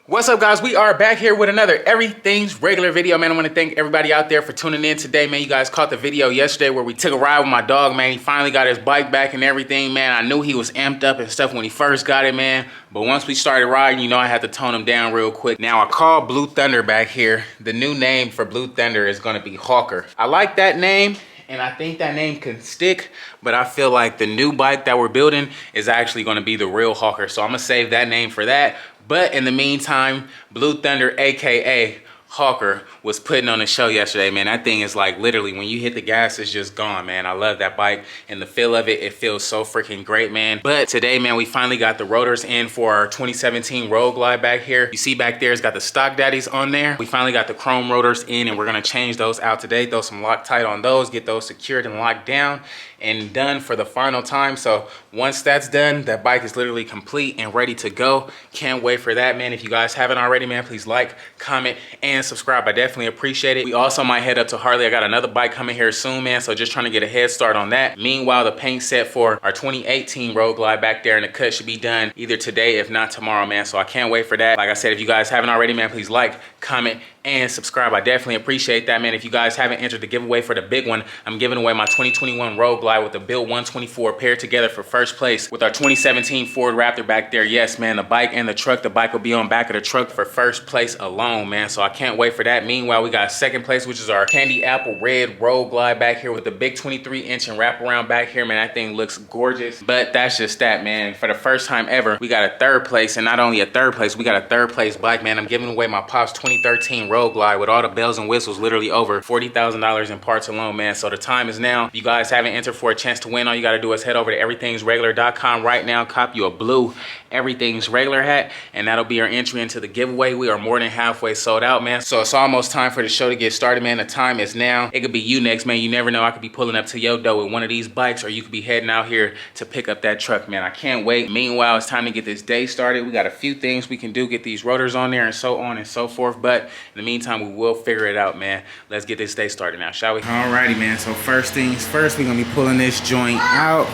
What's up, guys? We are back here with another Everything's Regular video, man. I want to thank everybody out there for tuning in today, man. You guys caught the video yesterday where we took a ride with my dog, man. He finally got his bike back and everything, man. I knew he was amped up and stuff when he first got it, man. But once we started riding, you know, I had to tone him down real quick. Now, I called Blue Thunder back here. The new name for Blue Thunder is going to be Hawker. I like that name, and I think that name can stick, but I feel like the new bike that we're building is actually going to be the real Hawker. So I'm going to save that name for that. But in the meantime, Blue Thunder, AKA Hawker, was putting on a show yesterday, man. That thing is like literally when you hit the gas, it's just gone, man. I love that bike and the feel of it. It feels so freaking great, man. But today, man, we finally got the rotors in for our 2017 Road Glide back here. You see back there, it's got the stock daddies on there. We finally got the chrome rotors in and we're gonna change those out today. Throw some Loctite on those, get those secured and locked down and done for the final time. So once that's done, that bike is literally complete and ready to go. Can't wait for that, man. If you guys haven't already, man, please like, comment, and subscribe. I definitely appreciate it. We also might head up to Harley. I got another bike coming here soon, man, so just trying to get a head start on that. Meanwhile, the paint set for our 2018 Road Glide back there in the cut should be done either today, if not tomorrow, man. So I can't wait for that. Like I said, if you guys haven't already, man, please like, comment, and subscribe. I definitely appreciate that, man. If you guys haven't entered the giveaway for the big one, I'm giving away my 2021 Road Glide with the Build 124 paired together for first place with our 2017 Ford Raptor back there. Yes, man, the bike and the truck. The bike will be on back of the truck for first place alone, man. So I can't wait for that. Meanwhile, we got second place, which is our Candy Apple Red Road Glide back here with the big 23-inch and wraparound back here, man. That thing looks gorgeous. But that's just that, man. For the first time ever, we got a third place, and not only a third place, we got a third place bike, man. I'm giving away my Pop's 2013 Road Glide with all the bells and whistles, literally over $40,000 in parts alone, man. So the time is now. If you guys haven't entered for a chance to win, all you got to do is head over to everythingsregular.com right now, cop you a blue Everything's Regular hat, and that'll be our entry into the giveaway. We are more than halfway sold out, man. So it's almost time for the show to get started, man. The time is now. It could be you next, man. You never know. I could be pulling up to your door with one of these bikes, or you could be heading out here to pick up that truck, man. I can't wait. Meanwhile, it's time to get this day started. We got a few things we can do, get these rotors on there and so on and so forth. But in the meantime, we will figure it out, man. Let's get this day started now, shall we? Alrighty, man. So first things first, we're gonna be pulling this joint out,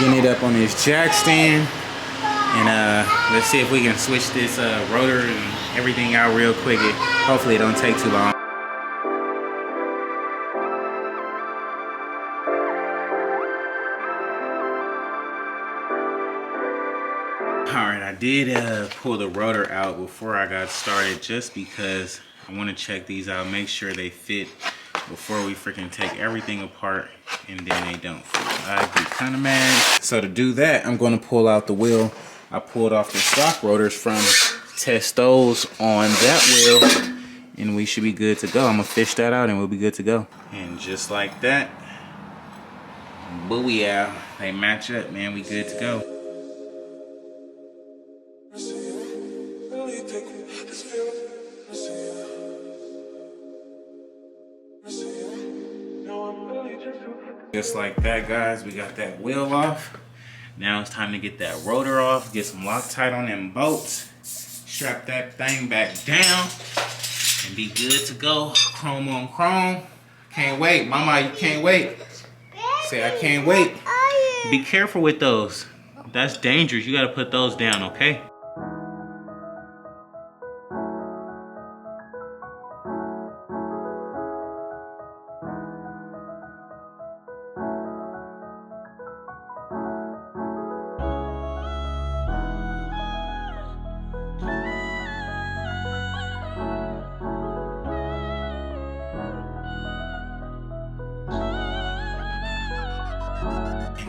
getting it up on this jack stand. And let's see if we can switch this rotor and everything out real quick. Hopefully it don't take too long. Alright, I did pull the rotor out before I got started just because I want to check these out, make sure they fit before we freaking take everything apart and then they don't fit. I'd be kind of mad. So to do that, I'm going to pull out the wheel I pulled off the stock rotors from, test those on that wheel, and we should be good to go. I'm gonna fish that out and we'll be good to go. And just like that, booyah, they match up, man. We good to go. Just like that, guys, we got that wheel off. Now it's time to get that rotor off, get some Loctite on them bolts, strap that thing back down, and be good to go. Chrome on chrome. Can't wait. Mama, you can't wait. Say, I can't wait. Be careful with those. That's dangerous. You got to put those down, okay?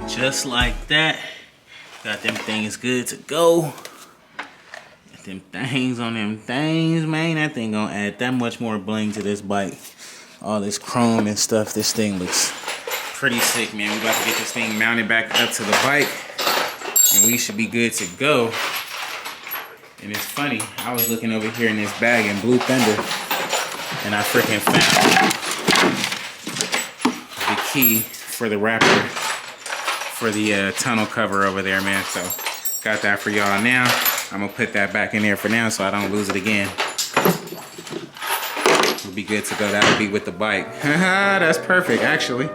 Just like that, got them things good to go. Got them things on them things, man. That thing gonna add that much more bling to this bike. All this chrome and stuff. This thing looks pretty sick, man. We about to get this thing mounted back up to the bike, and we should be good to go. And it's funny, I was looking over here in this bag in Blue Thunder, and I freaking found the key for the Raptor. For the tunnel cover over there, man. So got that for y'all now. I'm gonna put that back in there for now so I don't lose it again. We'll be good to go. That'll be with the bike. That's perfect, actually.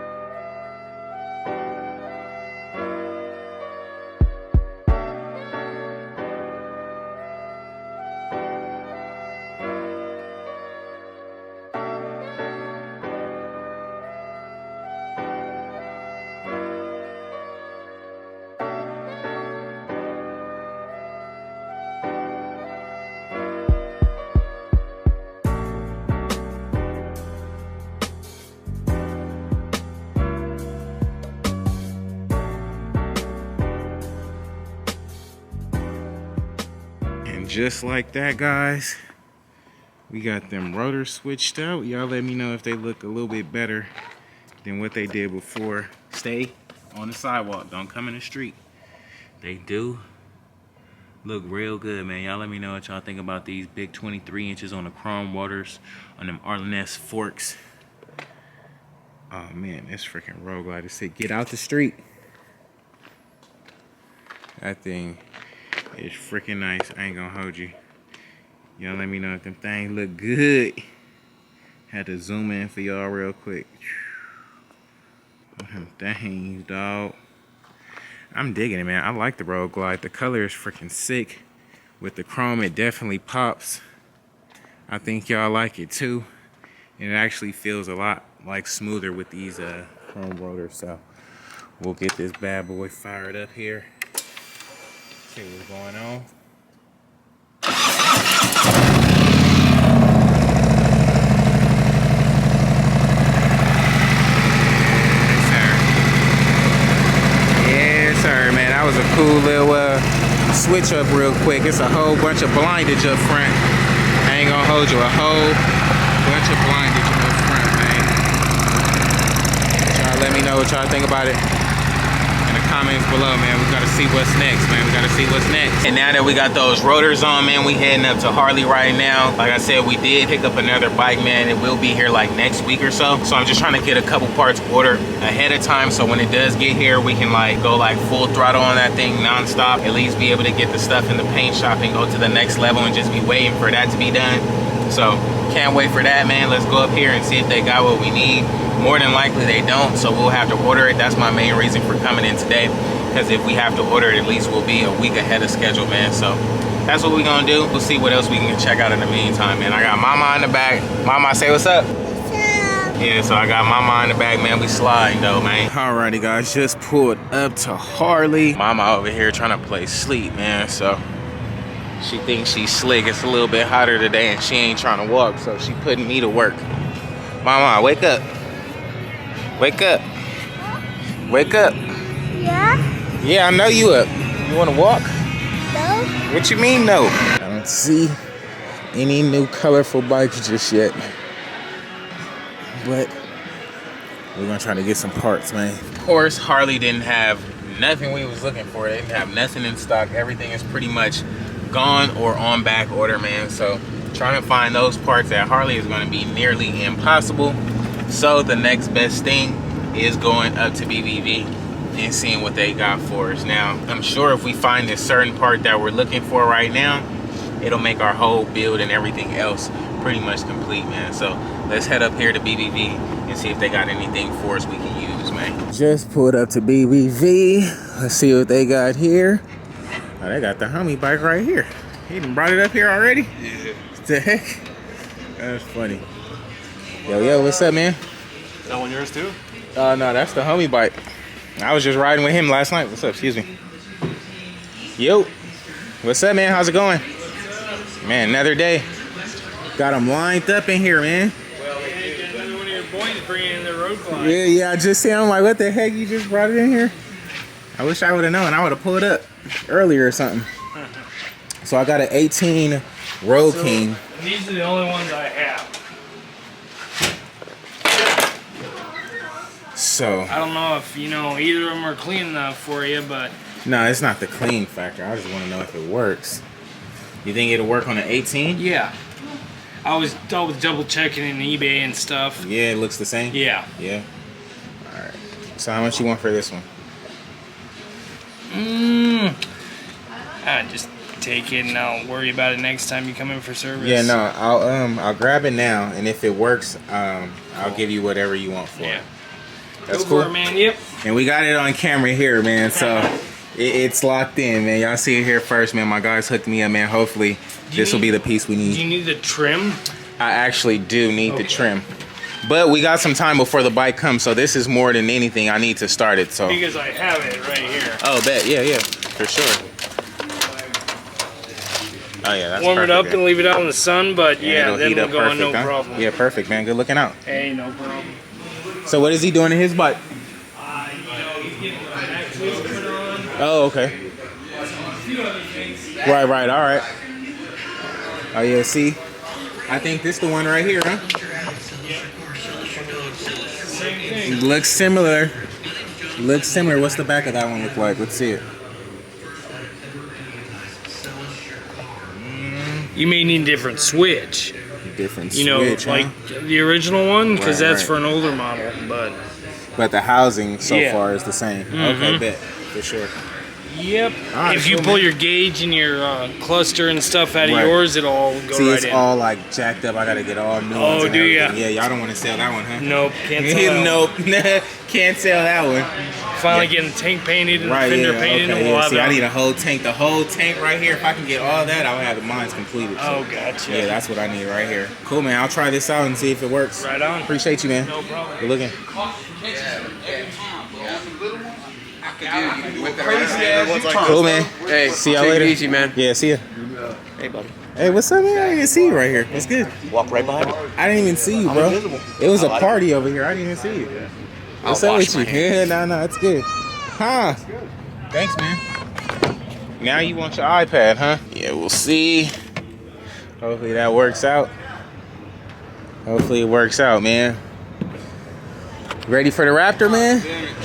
just like that, guys. We got them rotors switched out. Y'all let me know if they look a little bit better than what they did before. Stay on the sidewalk, don't come in the street. They do look real good, man. Y'all let me know what y'all think about these big 23 inches on the chrome Rotors on them Arleness forks. Oh man, this freaking road glider said get out the street. That thing is freaking nice. I ain't gonna hold you. Y'all let me know if them things look good. Had to zoom in for y'all real quick. Them things, dog. I'm digging it, man. I like the Road Glide. The color is freaking sick. With the chrome, it definitely pops. I think y'all like it too. And it actually feels a lot like smoother with these chrome rotors. So we'll get this bad boy fired up here. See what's going on. Man, that was a cool little switch up real quick. It's a whole bunch of blindage up front. I ain't gonna hold you, a whole bunch of blindage up front, man. Y'all let me know what y'all think about it in the comments below, man. We gotta see what's next, man. We gotta see what's next. And now that we got those rotors on, man, we heading up to Harley right now. Like I said, we did pick up another bike, man. It will be here like next week or so. So I'm just trying to get a couple parts ordered ahead of time, so when it does get here, we can like go like full throttle on that thing nonstop. At least be able to get the stuff in the paint shop and go to the next level and just be waiting for that to be done. So can't wait for that, man. Let's go up here and see if they got what we need. More than likely they don't, so we'll have to order it. That's my main reason for coming in today, because if we have to order it, at least we'll be a week ahead of schedule, man. So that's what we're gonna do. We'll see what else we can check out in the meantime, man. I got Mama in the back. Mama, say what's up. Yeah, so I got Mama in the back, man. We sliding though, man. Alrighty, guys, just pulled up to Harley. Mama over here trying to play sleep, man. So she thinks she's slick. It's a little bit hotter today and she ain't trying to walk, so she putting me to work. Mama, wake up. Wake up. Wake up. Yeah? Yeah, I know you up. You want to walk? No. What you mean, no? I don't see any new colorful bikes just yet. But we're going to try to get some parts, man. Of course, Harley didn't have nothing we was looking for. They didn't have nothing in stock. Everything is pretty much gone or on back order, man. So trying to find those parts at Harley is going to be nearly impossible. So the next best thing is going up to BBV and seeing what they got for us. Now, I'm sure if we find this certain part that we're looking for right now, it'll make our whole build and everything else pretty much complete, man. So let's head up here to BBV and see if they got anything for us we can use, man. Just pulled up to BBV. Let's see what they got here. Oh, they got the homie bike right here. He done brought it up here already? Yeah. What the heck? That's funny. Yo, what's up, man? Is that one yours too? No, that's the homie bike. I was just riding with him last night. What's up? Excuse me. Yo. What's up, man? How's it going? Man, another day. Got them lined up in here, man. Well, one of your boys bringing in the road glide. Yeah, I just see. I'm like, what the heck? You just brought it in here? I wish I would have known. I would have pulled up earlier or something. So I got an 18 Road King. These are the only ones I have. So I don't know if, you know, either of them are clean enough for you, but... No, it's not the clean factor. I just want to know if it works. You think it'll work on an 18? Yeah. I was double checking in eBay and stuff. Yeah, it looks the same? Yeah. Yeah. Alright. So how much you want for this one? Just take it and I'll worry about it next time you come in for service. Yeah, no, I'll grab it now, and if it works, I'll give you whatever you want for it. That's Go cool, for it, man. Yep. And we got it on camera here, man. So it's locked in, man. Y'all see it here first, man. My guys hooked me up, man. Hopefully, this will be the piece we need. Do you need the trim? I actually do need the trim, but we got some time before the bike comes, so this is more than anything. I need to start it. So Because I have it right here. oh, bet, yeah, for sure. Oh yeah, that's Warm it up perfect, and leave it out in the sun, but yeah, it'll then heat we'll up go on perfect, no huh? problem. Yeah, perfect, man. Good looking out. Hey, no problem. So what is he doing to his bike? He's getting the back wheel put on. Oh, okay. Right, all right. Oh yeah, see? I think this the one right here, huh? Looks similar. Looks similar. What's the back of that one look like? Let's see it. You may need a different switch. Different You know, switch, like huh? the original one, because Right, that's right. for an older model. But the housing so Yeah. far is the same. Okay, bet. For sure. Yep. Alright, If you cool, pull man. your gauge and your cluster and stuff out of Right. yours, it'll all go See, right it's in. all like jacked up. I gotta get all new Oh, ones. And do ya? everything. Yeah, y'all don't want to sell that one, huh? Nope, can't sell that one. Nope, can't sell that one. Finally Yeah. getting the tank painted and Right, the fender yeah, painted, okay, and we'll yeah. have See, it. I need a whole tank, the whole tank right here. If I can get all that, I'll have the mines completed. So. Oh, gotcha. Yeah, that's what I need right here. Cool, man. I'll try this out and see if it works. Right on. Appreciate you, man. No problem. Good looking. Cool, man. Hey, See y'all take later. it easy, man. Yeah, see ya. Hey, buddy. Hey, what's up, man? I didn't even see you right here. It's good. Walk right behind me. I didn't even see you, bro. invisible. It was I a like party over here. I didn't even see you. What's I'll up wash with you? my hands. Yeah, no, it's good. Huh? Thanks, man. Now you want your iPad, huh? Yeah, we'll see. Hopefully that works out. Hopefully it works out, man. Ready for the Raptor, man?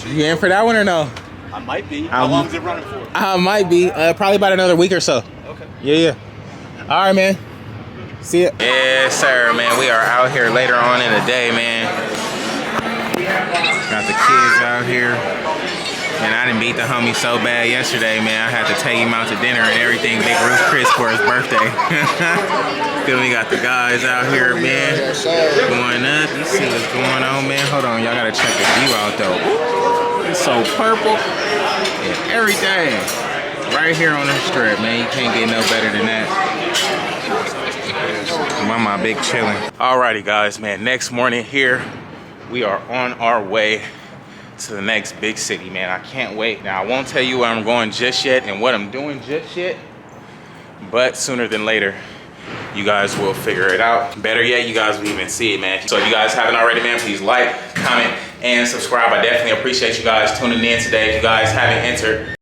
You in for that one or no? I might be. How long is it running for? I might be. Probably about another week or so. Okay. Yeah. All right, man. See ya. Yes, sir, man. We are out here later on in the day, man. Got the kids out here. And I done beat the homie so bad yesterday, man. I had to take him out to dinner and everything. Big Ruth Chris for his birthday. Then we got the guys out here, man. Going up. Let's see what's going on, man. Hold on, y'all gotta check the view out, though. It's so purple. And everything. Right here on the strip, man. You can't get no better than that. My big chilling. Alrighty, guys, man. Next morning here, we are on our way to the next big city, man. I can't wait. Now, I won't tell you where I'm going just yet and what I'm doing just yet, but sooner than later, you guys will figure it out. Better yet, you guys will even see it, man. So if you guys haven't already, man, please like, comment, and subscribe. I definitely appreciate you guys tuning in today. If you guys haven't entered